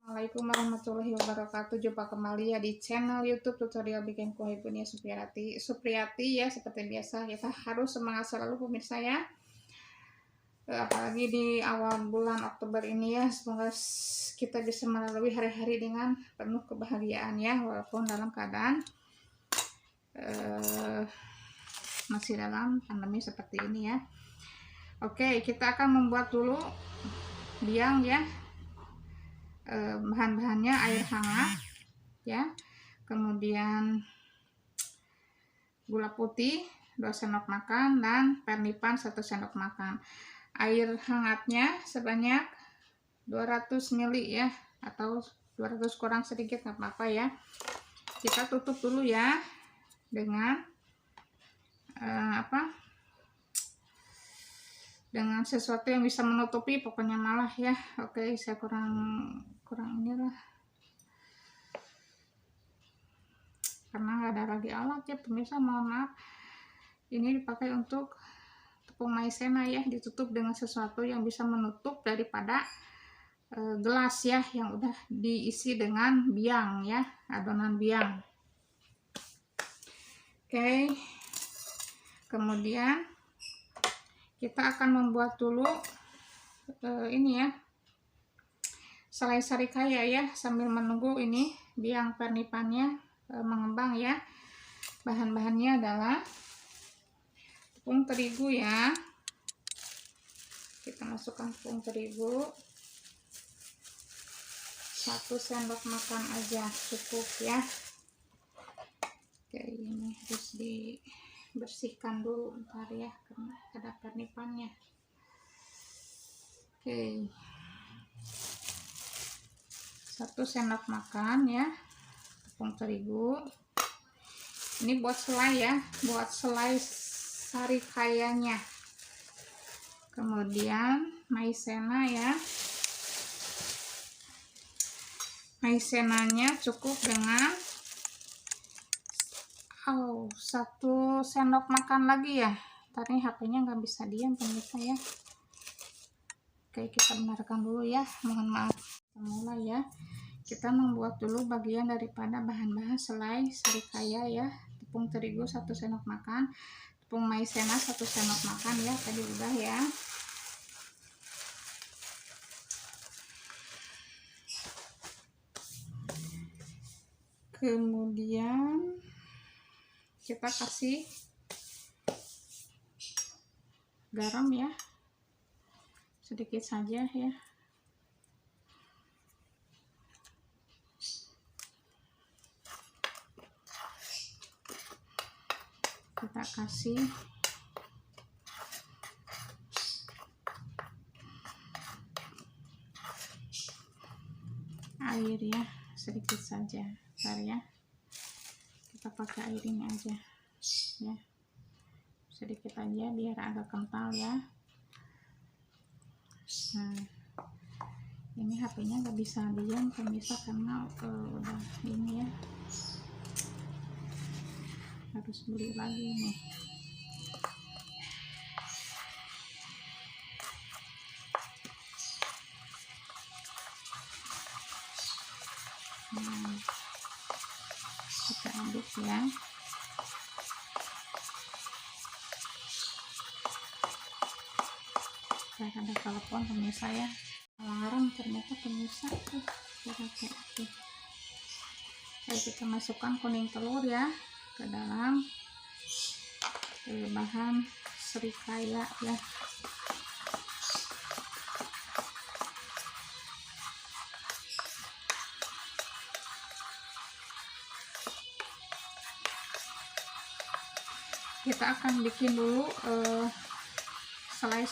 Assalamualaikum warahmatullahi wabarakatuh. Jumpa kembali ya di channel YouTube tutorial bikin kue Bunia Supriyati ya. Seperti biasa kita harus semangat selalu pemirsa ya. Apalagi di awal bulan Oktober ini ya. Semoga kita bisa melalui hari-hari dengan penuh kebahagiaan ya, walaupun dalam keadaan masih dalam pandemi seperti ini ya. Oke, kita akan membuat dulu biang ya. Bahan-bahannya air hangat ya, kemudian gula putih 2 sendok makan dan pernipan 1 sendok makan. Air hangatnya sebanyak 200 ml ya, atau 200 kurang sedikit nggak apa-apa ya. Kita tutup dulu ya dengan dengan sesuatu yang bisa menutupi, pokoknya malah ya. Oke, saya kurang inilah karena nggak ada lagi alat ya pemirsa, mohon maaf. Ini dipakai untuk tepung maizena ya, ditutup dengan sesuatu yang bisa menutup daripada gelas ya yang udah diisi dengan biang ya, adonan biang. Oke, kemudian kita akan membuat dulu ini ya, selai sarikaya ya, sambil menunggu ini biang pernipannya mengembang ya. Bahan-bahannya adalah tepung terigu ya. Kita masukkan tepung terigu 1 sendok makan aja cukup ya. Oke, ini harus dibersihkan dulu ntar ya karena ada pernipannya. Oke, 1 sendok makan ya tepung terigu. Ini buat selai ya, buat selai sarikayanya. Kemudian maizena ya, maizenanya cukup dengan 1 sendok makan lagi ya. Tadi HP-nya nggak bisa diam pemirsa ya. Oke, kita benarkan dulu ya, mohon maaf. Kita mulai ya. Kita membuat dulu bagian daripada bahan-bahan selai sarikaya ya. Tepung terigu 1 sendok makan, tepung maizena 1 sendok makan ya, tadi udah ya. Kemudian kita kasih garam ya, sedikit saja ya. Kita kasih air ya, sedikit saja. Bentar ya, kita pakai air ini aja ya, sedikit aja biar agak kental ya. Nah, ini HP-nya nggak bisa diam pemirsa karena udah ini ya, harus beli lagi nih. Kita aduk ya. Ada telepon pemirsa ya, alarm ternyata pemirsa tuh. Oke, kita masukkan kuning telur ya ke dalam bahan sarikaya ya. Kita akan bikin dulu selai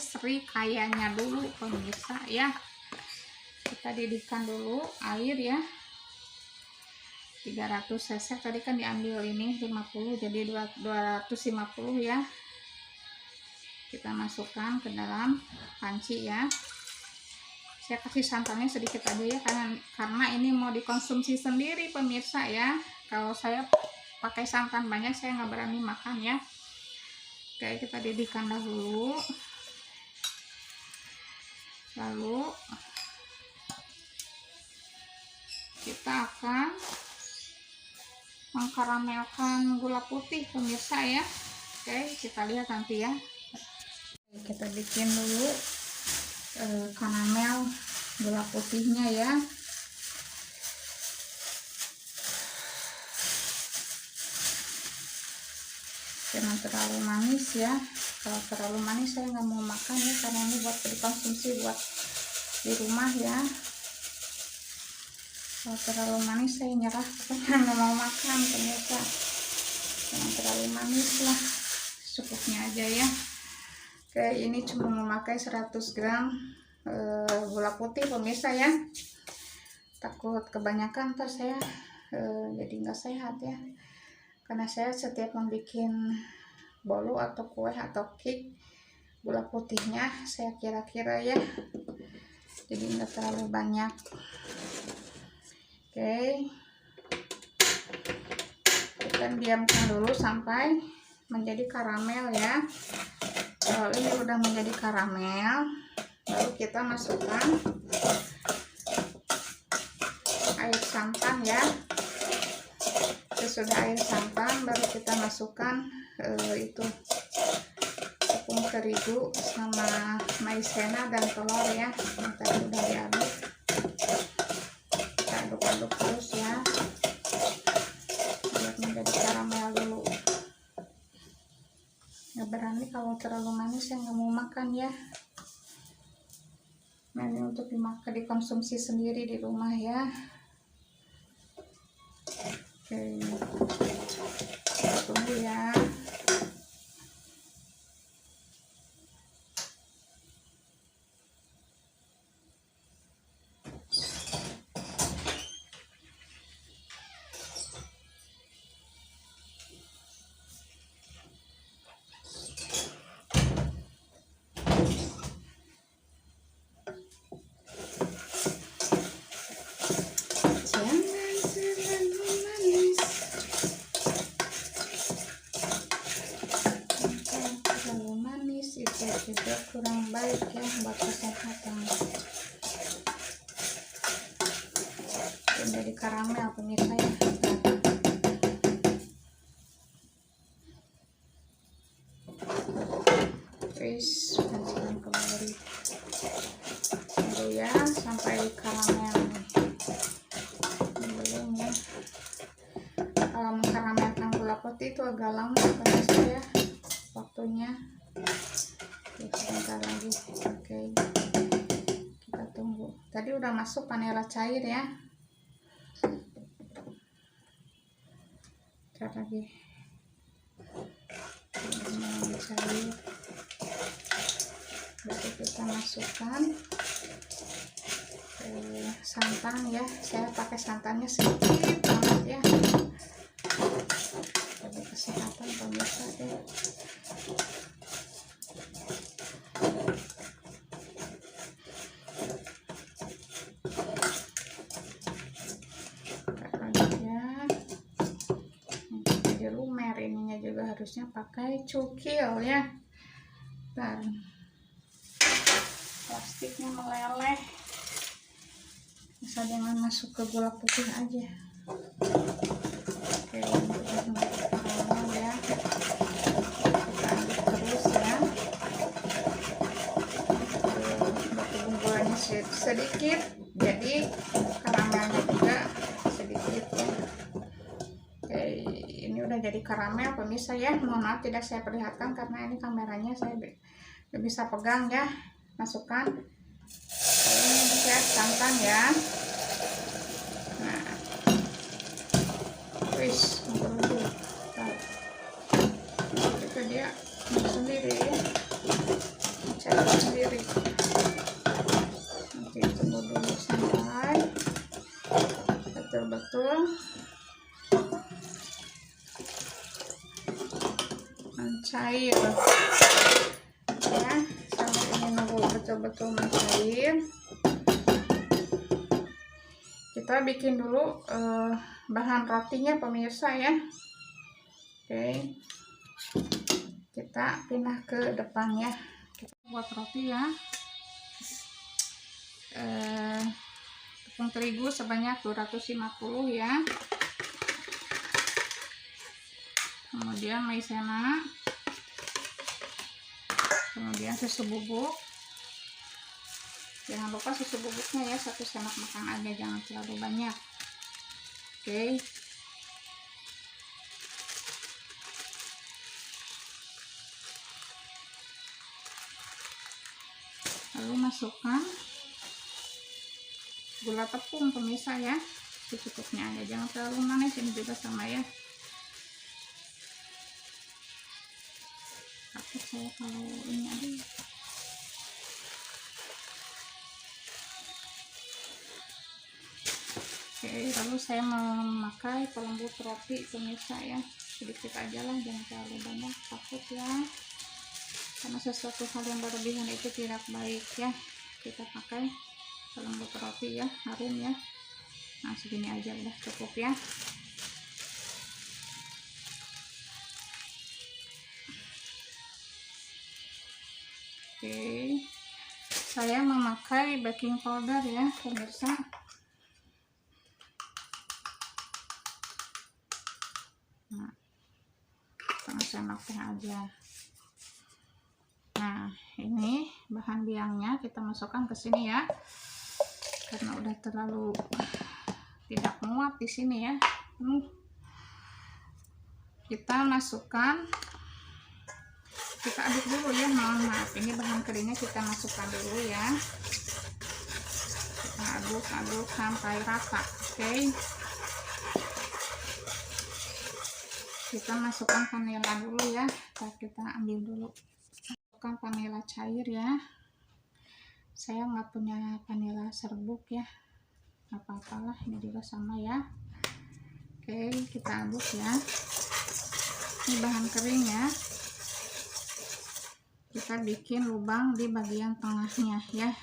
serikayanya dulu pemirsa ya. Kita didihkan dulu air ya, 300 cc tadi kan diambil ini 50, jadi 250 ya. Kita masukkan ke dalam panci ya. Saya kasih santannya sedikit aja ya, karena ini mau dikonsumsi sendiri pemirsa ya. Kalau saya pakai santan banyak saya nggak berani makan ya. Oke, kita didihkan dahulu, lalu kita akan mengkaramelkan gula putih pemirsa ya. Oke, kita lihat nanti ya. Kita bikin dulu karamel gula putihnya ya. Jangan terlalu manis ya. Kalau terlalu manis saya nggak mau makan ya, karena ini buat dikonsumsi buat di rumah ya. Kalau terlalu manis saya nyerah, pokoknya nggak mau makan pemirsa. Jangan terlalu manis lah, cukupnya aja ya. Oke, ini cuma memakai 100 gram gula putih pemirsa ya. Takut kebanyakan ntar saya jadi nggak sehat ya, karena saya setiap membuat bolu atau kue atau cake, gula putihnya saya kira-kira ya, jadi nggak terlalu banyak. Oke, kita diamkan dulu sampai menjadi karamel ya. Kalau ini udah menjadi karamel, baru kita masukkan air santan ya. Sesudah air santan baru kita masukkan itu tepung terigu sama maizena dan telur ya, yang tadi udah diaduk. Kita aduk-aduk terus ya, biar menjadi karamel dulu. Nggak berani kalau terlalu manis, saya nggak mau makan ya. Nah, ini untuk dimakan, dikonsumsi sendiri di rumah ya. Oke, kita tunggu ya. Juga kurang baik ya buat kesehatan. Menjadi karamel pemirsa ya. Terus masukkan kembali dulu ya sampai karamel belum ya. Kalau mengkaramelkan gula putih itu agak lama pemirsa ya waktunya. Sebentar lagi. Oke, kita tunggu. Tadi udah masuk vanila cair ya. Bentar lagi vanila cair, baru kita masukkan santan ya. Saya pakai santannya sedikit banget ya, bagi kesehatan pemirsa ya. Ininya juga harusnya pakai cukil ya. Dan plastiknya meleleh, bisa jangan masuk ke gula putih aja. Oke, untuk ya, kita aduk terus ya. Bumbu-bumbuannya sedikit, jadi karamelnya juga sedikit ya. Oke, ini udah jadi karamel pemirsa ya. Mohon maaf tidak saya perlihatkan karena ini kameranya saya gak bisa pegang ya. Masukkan ini ya santan ya. Nah, wis dulu. Itu dia sendiri ya, cair sendiri. Nanti tunggu dulu sampai betul-betul mencair ya. Sampai ini nunggu betul-betul mencair, kita bikin dulu bahan rotinya pemirsa ya. Oke, kita pindah ke depan ya. Kita buat roti ya. tepung terigu sebanyak 250 ya. Kemudian maizena, kemudian susu bubuk. Jangan lupa susu bubuknya ya 1 sendok makan aja, jangan terlalu banyak. Oke. Lalu masukkan gula tepung pemirsa ya, secukupnya aja, jangan terlalu manis, ini juga sama ya. Takut saya kalau ini ada. Oke, lalu saya memakai pelembut roti pemirsa ya, sedikit aja lah, jangan terlalu banyak, takut ya, karena sesuatu hal yang berlebihan itu tidak baik ya. Kita pakai pelembut roti ya, harum ya. Nah segini aja udah cukup ya. Oke, saya memakai baking powder ya pemirsa. Nah, setengah sendok teh aja. Nah ini bahan biangnya kita masukkan ke sini ya, karena udah terlalu tidak muat di sini ya. Kita masukkan, kita aduk dulu ya, mohon maaf, ini bahan keringnya kita masukkan dulu ya. Kita aduk-aduk sampai rata. Oke, kita masukkan vanila dulu ya. Kita ambil dulu, masukkan vanila cair ya. Saya nggak punya vanila serbuk ya, nggak apa-apalah, ini juga sama ya. Oke, kita aduk ya. Ini bahan kering ya, kita bikin lubang di bagian tengahnya ya,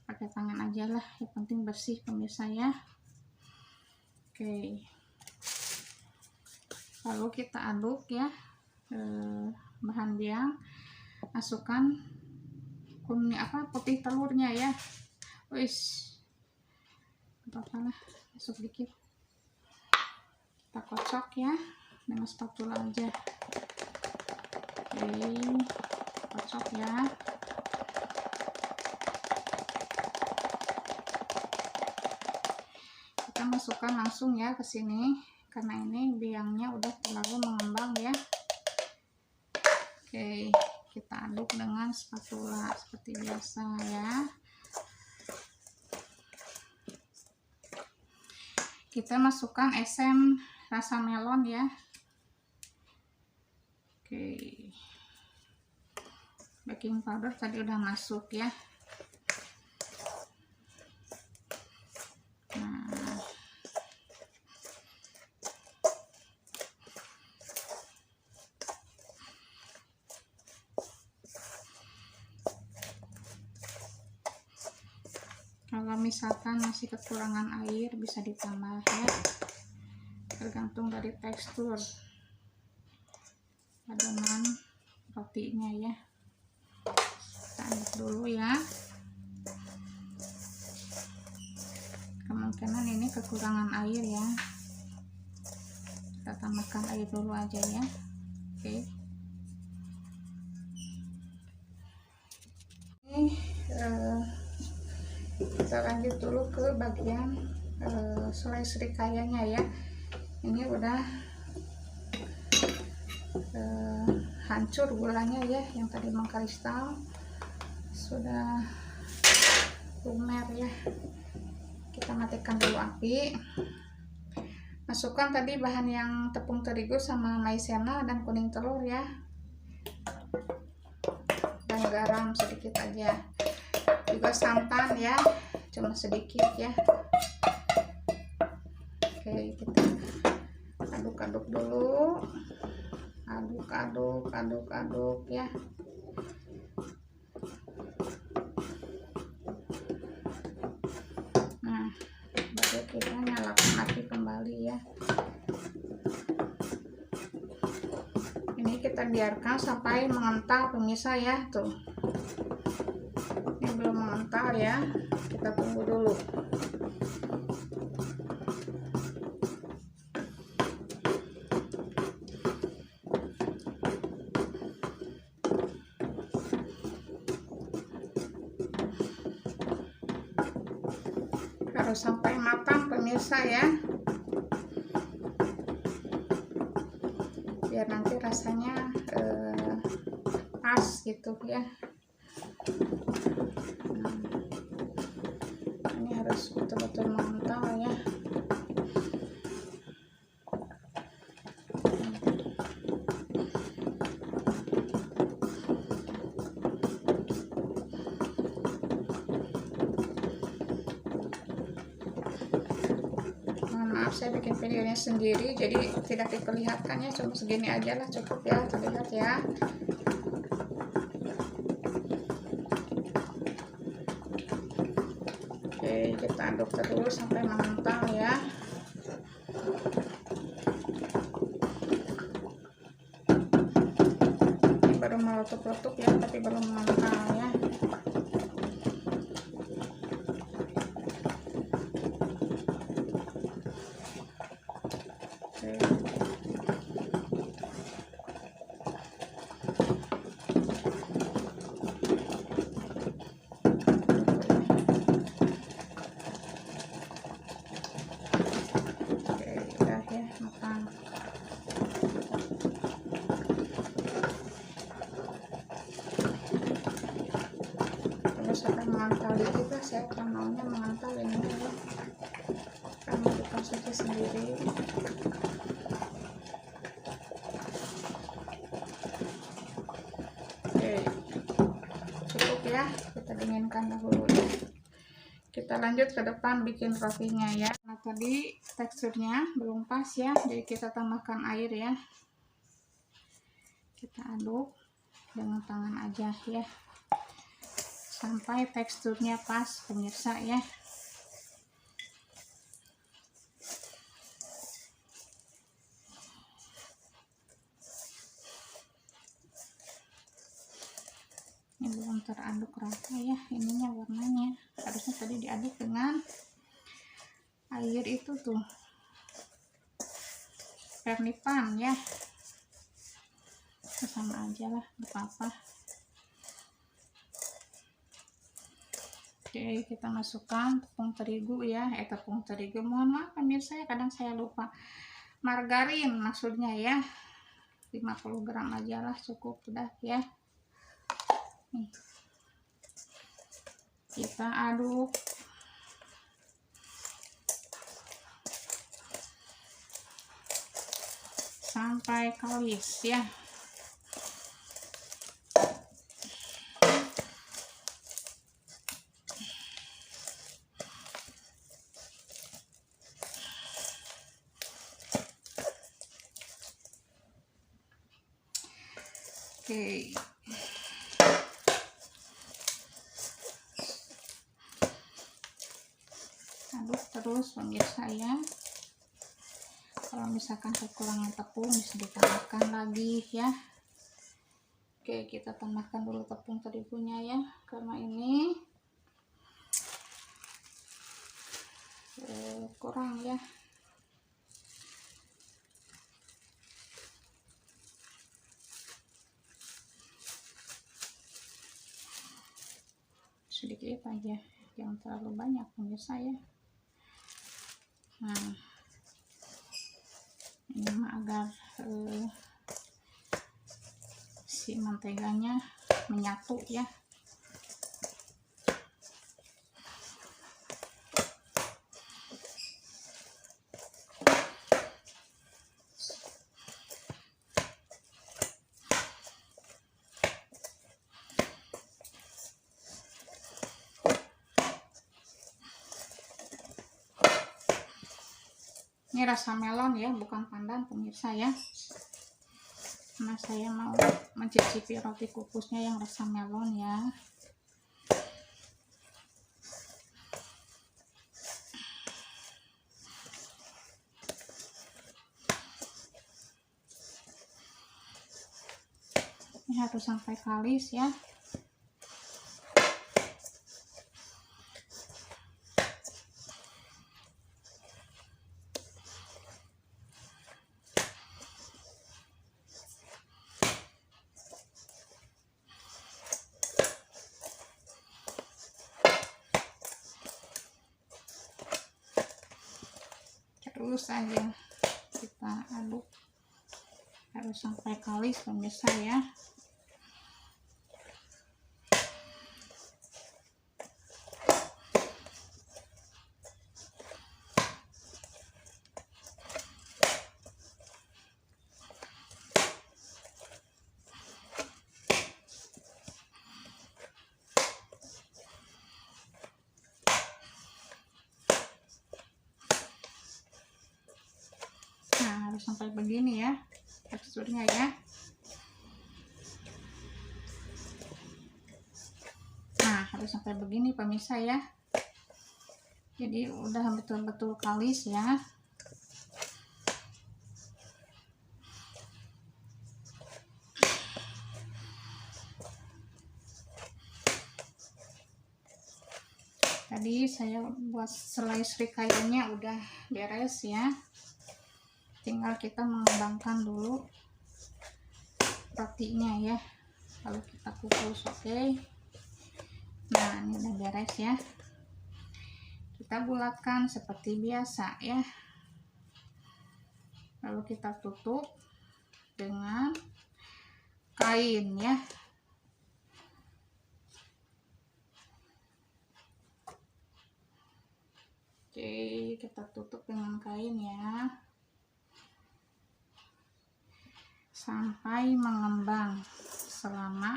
pakai tangan aja lah, yang penting bersih pemirsa ya. Oke, lalu kita aduk ya bahan biang, masukkan kuning putih telurnya ya. Wis, apa-apa lah, masuk dikit, kita kocok ya dengan spatula aja. Oke, kocok ya. Kita masukkan langsung ya ke sini, karena ini biangnya udah terlalu mengembang ya. Oke, kita aduk dengan spatula seperti biasa ya. Kita masukkan esen rasa melon ya. Oke, baking powder tadi udah masuk ya. Nah, kalau misalkan masih kekurangan air bisa ditambah ya, tergantung dari tekstur adonan rotinya ya. Kita aduk dulu ya, kemungkinan ini kekurangan air ya, kita tambahkan air dulu aja ya. Oke, ini kita lanjut dulu ke bagian selai serikayanya ya. Ini udah hancur gulanya ya, yang tadi mengkristal sudah lumer ya. Kita matikan dulu api, masukkan tadi bahan yang tepung terigu sama maizena dan kuning telur ya, dan garam sedikit aja, juga santan ya, cuma sedikit ya. Oke, kita aduk-aduk dulu, aduk-aduk ya. Nah, baru kita nyalakan api kembali ya. Ini kita biarkan sampai mengental pemirsa ya, tuh ini belum mengental ya, kita tunggu dulu. Harus sampai matang pemirsa ya, biar nanti rasanya pas gitu ya. Ini harus betul-betul mengental ya. Maaf, saya bikin videonya sendiri jadi tidak diperlihatkan ya, cuma segini aja lah, cukup ya, terlihat ya. Oke, kita aduk terus sampai mengental ya. Ini baru meletup-letup ya, tapi belum mengental ya. Akan mengental dikit lah, saya kan maunya mengental ini ya, kan mau dikonsumsi sendiri. Oke, cukup ya, kita dinginkan dahulu ya. Kita lanjut ke depan bikin rotinya ya. Nah, tadi teksturnya belum pas ya, jadi kita tambahkan air ya. Kita aduk dengan tangan aja ya, sampai teksturnya pas pemirsa ya. Ini belum teraduk rata ya, ininya warnanya. Harusnya tadi diaduk dengan air itu tuh, pernipan ya. Sama aja lah, gak apa-apa. Oke, kita masukkan tepung terigu ya, tepung terigu, mohon maaf pemirsa ya, kadang saya lupa. Margarin maksudnya ya, 50 gram aja lah, cukup udah ya. Nih, kita aduk sampai kalis ya. Oke, aduk terus pemirsa ya. Kalau misalkan kekurangan tepung bisa ditambahkan lagi ya. Oke, kita tambahkan dulu tepung terigunya ya, karena ini kurang ya. Sedikit aja, jangan terlalu banyak pemirsa ya. Nah, ini mah agar si menteganya menyatu ya. Ini rasa melon ya, bukan pandan pemirsa ya. Nah, saya mau mencicipi roti kukusnya yang rasa melon ya. Ini harus sampai kalis ya. terus aja kita aduk, harus sampai kalis pemirsa ya. Harus sampai begini ya teksturnya ya. Nah, harus sampai begini pemirsa ya. Jadi udah betul-betul kalis ya. Tadi saya buat selai serikayanya udah beres ya. Tinggal kita mengembangkan dulu rotinya ya, lalu kita kukus. Oke. Nah, ini udah beres ya. Kita bulatkan seperti biasa ya, lalu kita tutup dengan kain ya. Oke, kita tutup dengan kain ya sampai mengembang selama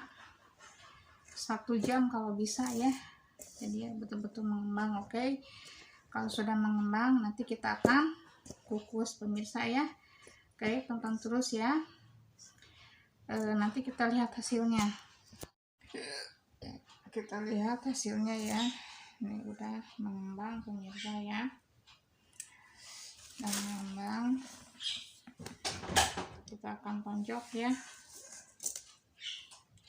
1 jam kalau bisa ya. Jadi ya betul-betul mengembang. Oke, kalau sudah mengembang nanti kita akan kukus pemirsa ya. Oke, tonton terus ya. Nanti kita lihat hasilnya. Kita lihat hasilnya ya. Ini udah mengembang pemirsa ya, dan mengembang. Kita akan tonjok ya,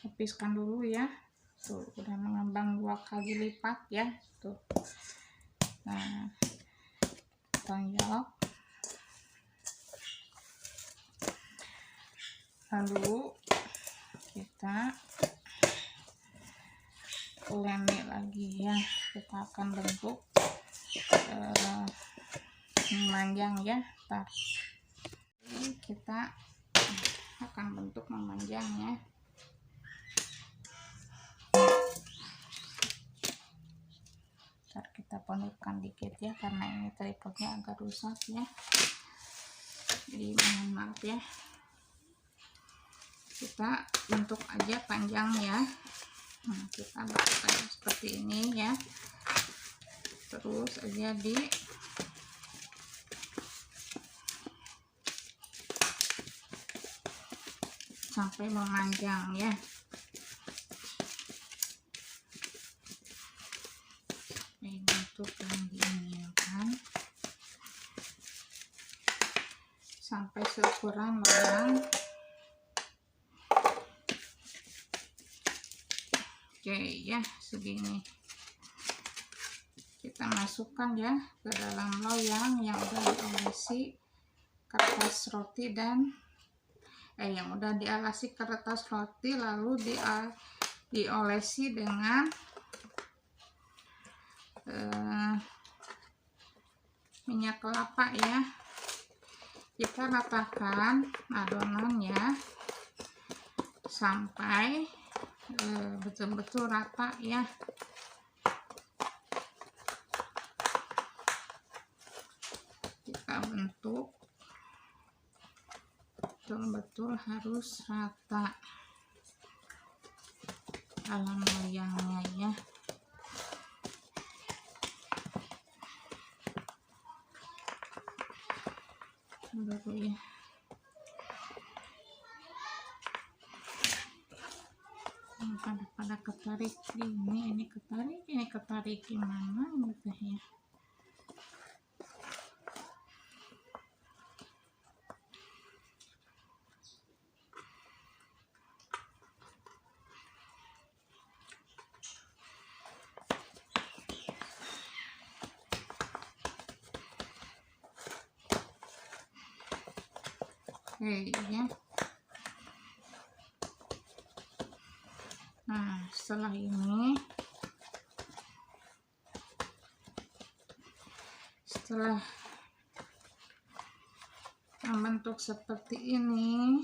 hapiskan dulu ya. Tuh udah mengembang 2 kali lipat ya tuh. Nah, tonjok, lalu kita lemi lagi ya. Kita akan bentuk memanjang ya. Kita akan bentuk memanjang ya. Ntar kita pondokkan dikit ya, karena ini tripodnya agak rusak ya, jadi mohon maaf ya. Kita bentuk aja panjang ya. Nah, kita bentuk aja seperti ini ya, terus aja sampai memanjang ya. Bentuk yang diinginkan sampai seukuran loyang. Oke ya, segini kita masukkan ya ke dalam loyang yang udah diolesi kertas roti dan yang udah dialasi kertas roti, lalu diolesi dengan minyak kelapa ya. Kita ratakan adonannya sampai betul-betul rata ya. Kita bentuk betul-betul harus rata dalam loyangnya ya. Dulu ya. Pada ketarik ini ketarik gimana gitu ya. Oke ya. Nah, setelah ini, setelah membentuk seperti ini.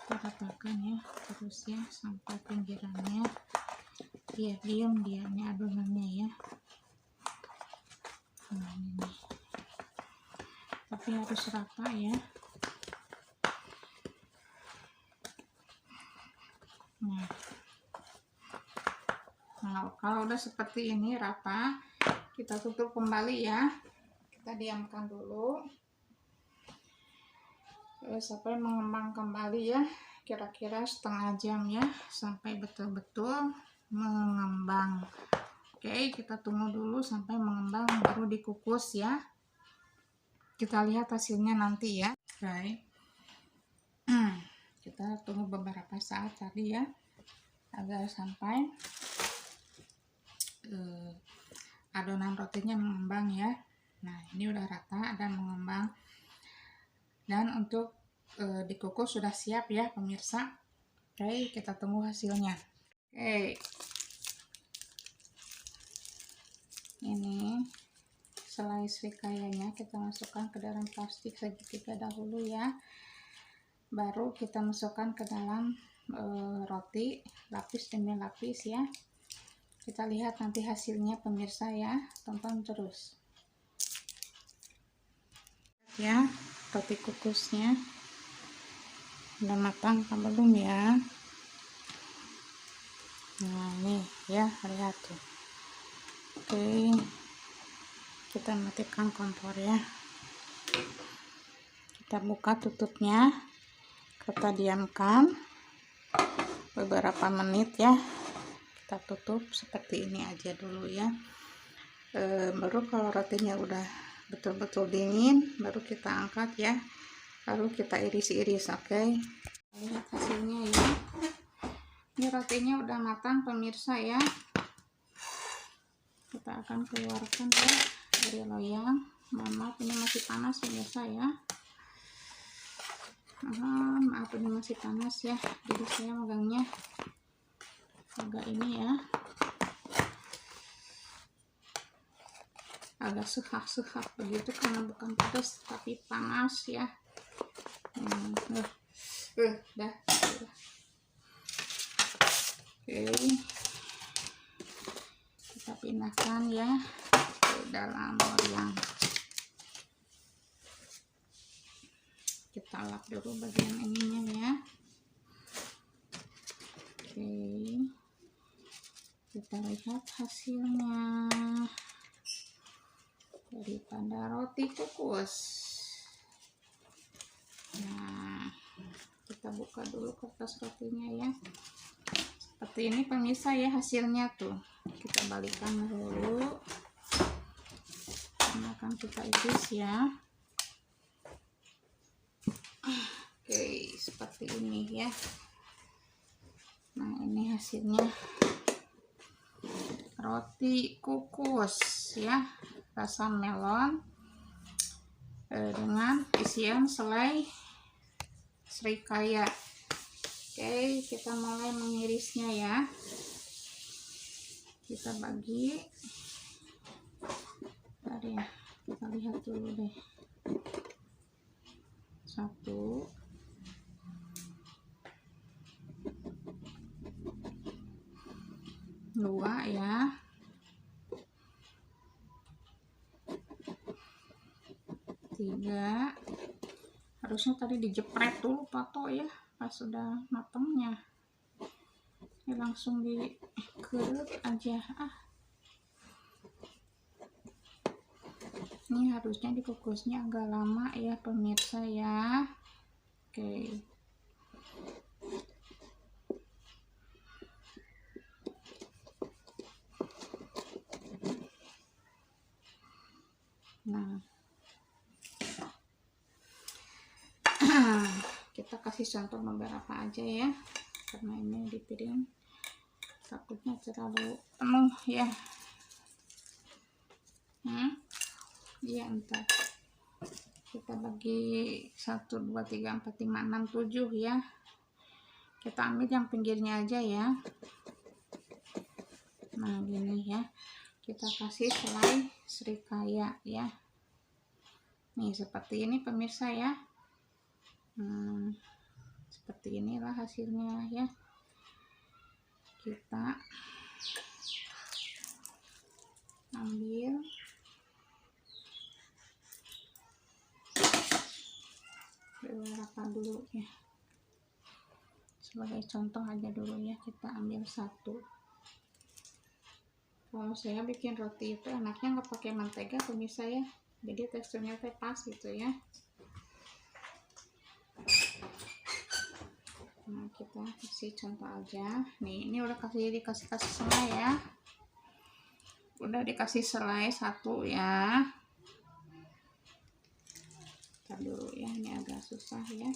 Kita ratakan ya terus ya sampai pinggirannya biar diam dia ini adonannya ya. Nah, ini tapi harus rata ya. Nah, kalau udah seperti ini rata, kita tutup kembali ya, kita diamkan dulu sampai mengembang kembali ya, kira-kira setengah jam ya, sampai betul-betul mengembang. Oke, kita tunggu dulu sampai mengembang baru dikukus ya, kita lihat hasilnya nanti ya. Oke, kita tunggu beberapa saat tadi ya agar sampai adonan rotinya mengembang ya. Nah, ini udah rata dan mengembang, dan untuk dikukus sudah siap ya pemirsa. Oke, kita tunggu hasilnya. Oke, ini selai srikayanya kita masukkan ke dalam plastik segitiga dahulu ya, baru kita masukkan ke dalam roti lapis demi lapis ya. Kita lihat nanti hasilnya pemirsa ya, tonton terus ya. Roti kukusnya udah matang apa belum ya? Nah, ini ya, lihat tuh. Oke, kita matikan kompor ya, kita buka tutupnya, kita diamkan beberapa menit ya, kita tutup seperti ini aja dulu ya. Baru kalau rotinya udah betul-betul dingin baru kita angkat ya, lalu kita iris-iris. Oke, lihat hasilnya ya, ini rotinya udah matang pemirsa ya. Kita akan keluarkan ya dari loyang. Mohon maaf ini masih panas pemirsa ya, maaf ini masih panas ya, jadi saya megangnya agak ini ya, agak sehak-sehak begitu karena bukan pedas tapi panas ya. Dah. Oke, kita pindahkan ya ke dalam loyang. Kita lap dulu bagian ininya ya. Oke, kita lihat hasilnya daripada roti kukus. Nah, kita buka dulu kertas rotinya ya, seperti ini pemirsa ya hasilnya tuh. Kita balikan dulu, ini akan kita iris ya. Oke, seperti ini ya. Nah, ini hasilnya roti kukus ya, rasa melon dengan isian selai srikaya. Oke, kita mulai mengirisnya ya, kita bagi. Bentar ya, kita lihat dulu deh. 1, 2 ya, 3. Harusnya tadi dijepret dulu pato ya pas sudah matangnya, ini langsung dikerut aja. Ini harusnya dikukusnya agak lama ya pemirsa ya. Oke, nah kita kasih contoh beberapa aja ya, karena ini di piring takutnya terlalu penuh ya. Iya, entar kita bagi 1, 2, 3, 4, 5, 6, 7 ya. Kita ambil yang pinggirnya aja ya. Nah, gini ya, kita kasih selai srikaya ya. Nih seperti ini pemirsa ya. Seperti inilah hasilnya ya. Kita ambil beberapa dulu ya, sebagai contoh aja dulu ya. Kita ambil satu. Kalau saya bikin roti itu enaknya nggak pakai mentega pemirsa ya, jadi teksturnya teh pas gitu ya. Nah kita kasih contoh aja. Nih ini udah dikasih selai ya, udah dikasih selai satu ya. Ntar dulu ya, ini agak susah ya.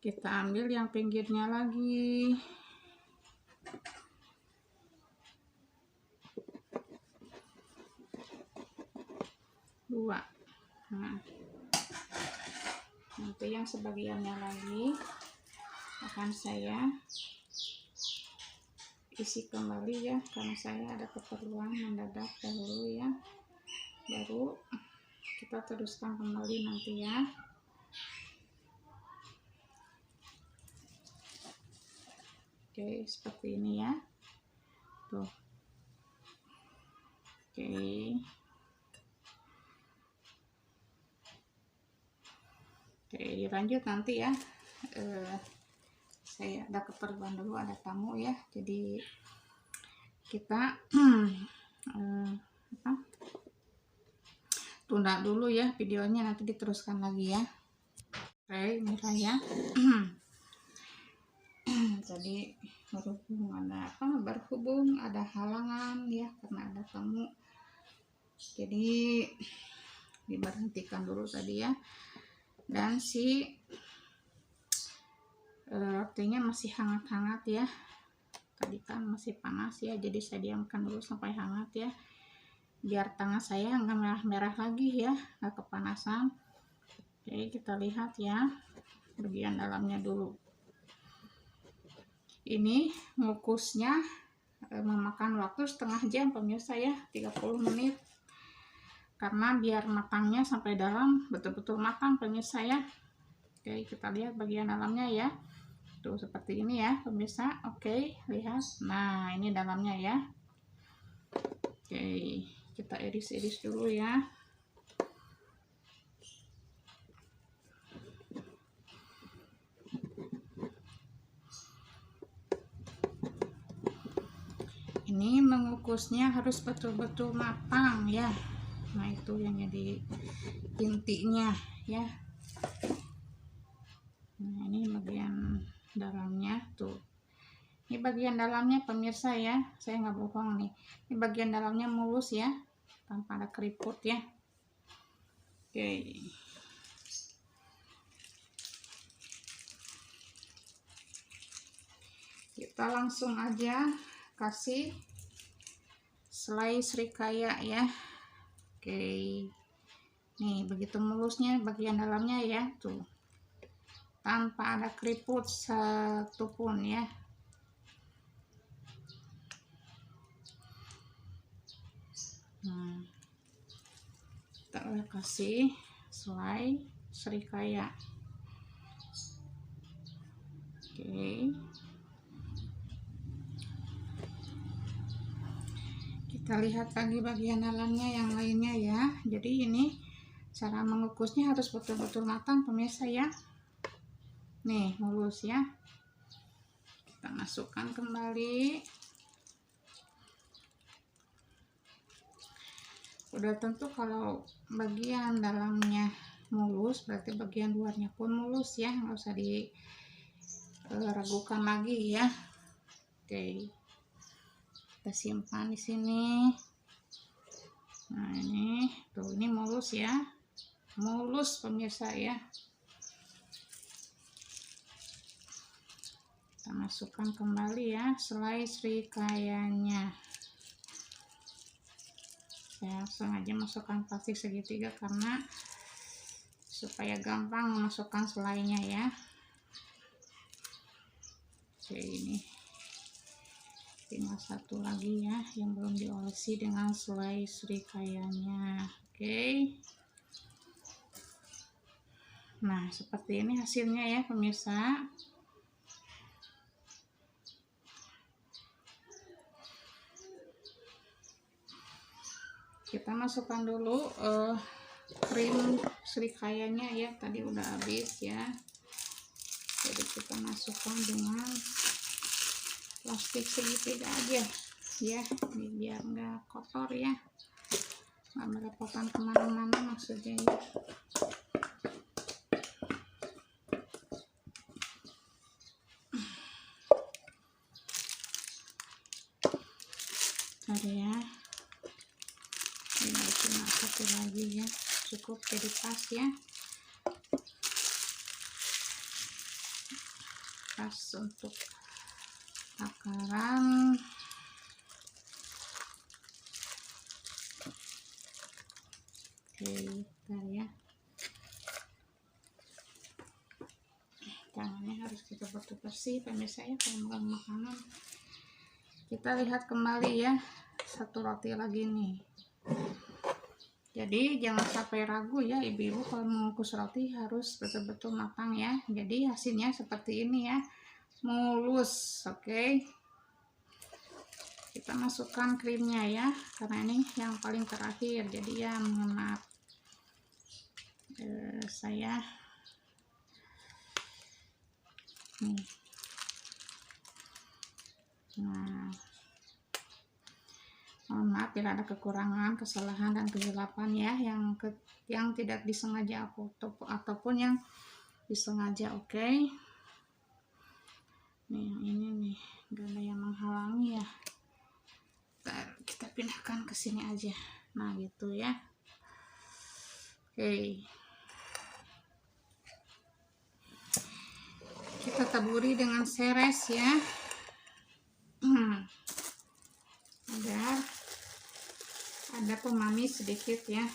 Kita ambil yang pinggirnya lagi. Dua. Nah, nanti yang sebagiannya lagi akan saya isi kembali ya, karena saya ada keperluan mendadak dahulu ya. Baru kita teruskan kembali nanti ya. Oke, seperti ini ya. Tuh. Oke. Oke, dilanjut nanti ya. Saya ada keperluan dulu, ada tamu ya. Jadi kita tunda dulu ya videonya, nanti diteruskan lagi ya. Oke, ini ya. Jadi berhubung ada halangan ya, karena ada tamu, jadi diberhentikan dulu tadi ya. Dan si rotinya masih hangat-hangat ya, tadi kan masih panas ya, jadi saya diamkan dulu sampai hangat ya, biar tangan saya nggak merah-merah lagi ya, nggak kepanasan. Oke, kita lihat ya bagian dalamnya dulu. Ini ngukusnya memakan waktu setengah jam pemirsa ya, 30 menit, karena biar matangnya sampai dalam, betul-betul matang pemirsa ya. Oke, kita lihat bagian dalamnya ya. Tuh seperti ini ya pemirsa. Oke, lihat. Nah ini dalamnya ya. Oke, kita iris-iris dulu ya. Ini mengukusnya harus betul-betul matang ya. Nah itu yang jadi intinya ya. Nah ini bagian dalamnya tuh. Ini bagian dalamnya pemirsa ya, saya nggak bohong nih. Ini bagian dalamnya mulus ya, tanpa ada keriput ya. Oke. Kita langsung aja kasih selai serikaya ya. Oke. Nih begitu mulusnya bagian dalamnya ya, tuh. Tanpa ada keriput satupun ya. Nah, kita udah kasih selai serikaya. Oke. Kita lihat lagi bagian dalamnya yang lainnya ya. Jadi ini cara mengukusnya harus betul-betul matang pemirsa ya. Nih mulus ya. Kita masukkan kembali. Udah tentu kalau bagian dalamnya mulus, berarti bagian luarnya pun mulus ya, nggak usah diragukan lagi ya. Oke, kita simpan di sini. Nah ini tuh, ini mulus ya, mulus pemirsa ya. Kita masukkan kembali ya selai serikayanya. Saya sengaja masukkan plastik segitiga karena supaya gampang memasukkan selainya ya. Oke, ini tinggal satu lagi ya yang belum diolesi dengan selai srikayanya. Oke. Nah, seperti ini hasilnya ya pemirsa. Kita masukkan dulu krim srikayanya ya, tadi udah habis ya. Jadi kita masukkan dengan plastik segitiga aja ya, biar nggak kotor ya, nggak merepotkan kemana-mana maksudnya ya. Ada ya, ini cuma satu lagi ya, cukup jadi pas ya, pas untuk takaran. Oke, bentar ya, tangannya harus kita bersih pemirsa ya kalau makan makanan. Kita lihat kembali ya, satu roti lagi nih. Jadi jangan sampai ragu ya ibu-ibu, kalau mengukus roti harus betul-betul matang ya. Jadi hasilnya seperti ini ya, mulus. Oke, kita masukkan krimnya ya, karena ini yang paling terakhir. Jadi ya mohon maaf, saya nih. Nah, mohon maaf bila ada kekurangan, kesalahan dan kegelapan ya, yang tidak disengaja ataupun yang disengaja. Oke. Nih yang ini nih gak ada yang menghalangi ya. Kita pindahkan ke sini aja. Nah gitu ya. Oke. Kita taburi dengan seres ya. Ada pemanis sedikit ya,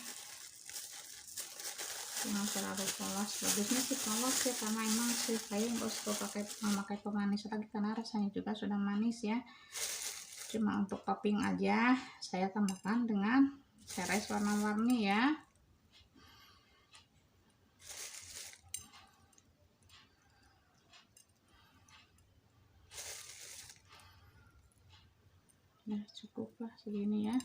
jangan terlalu polos. Bagusnya sih polos ya, karena emang sih saya nggak suka memakai pemanis lagi karena rasanya juga sudah manis ya. Cuma untuk topping aja saya tambahkan dengan seres warna-warni ya. Nah cukup lah segini ya.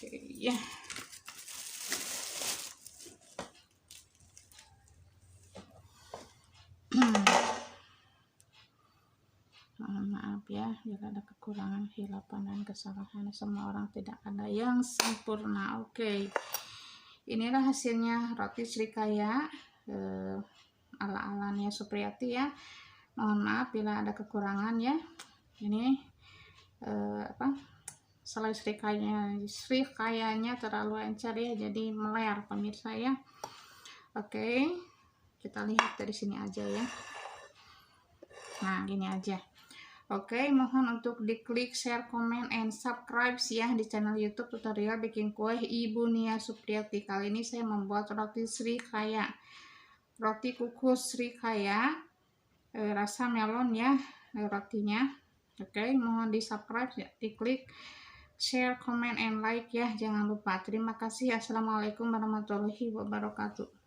Oke ya. Mohon maaf ya jika ada kekurangan, hilapan dan kesalahan. Semua orang tidak ada yang sempurna. Oke, inilah hasilnya roti srikaya ala-ala Nia Supriyati ya. Mohon maaf bila ada kekurangan ya. Ini selai srikayanya terlalu encer ya, jadi meler pemirsa ya. Oke, kita lihat dari sini aja ya. Nah gini aja. Oke, mohon untuk diklik share, comment, and subscribe ya di channel YouTube tutorial bikin kue Ibu Nia Supriyati. Kali ini saya membuat roti srikaya, roti kukus srikaya, rasa melon ya rotinya. Oke, mohon di subscribe ya, diklik share, comment, and like ya, jangan lupa. Terima kasih. Assalamualaikum warahmatullahi wabarakatuh.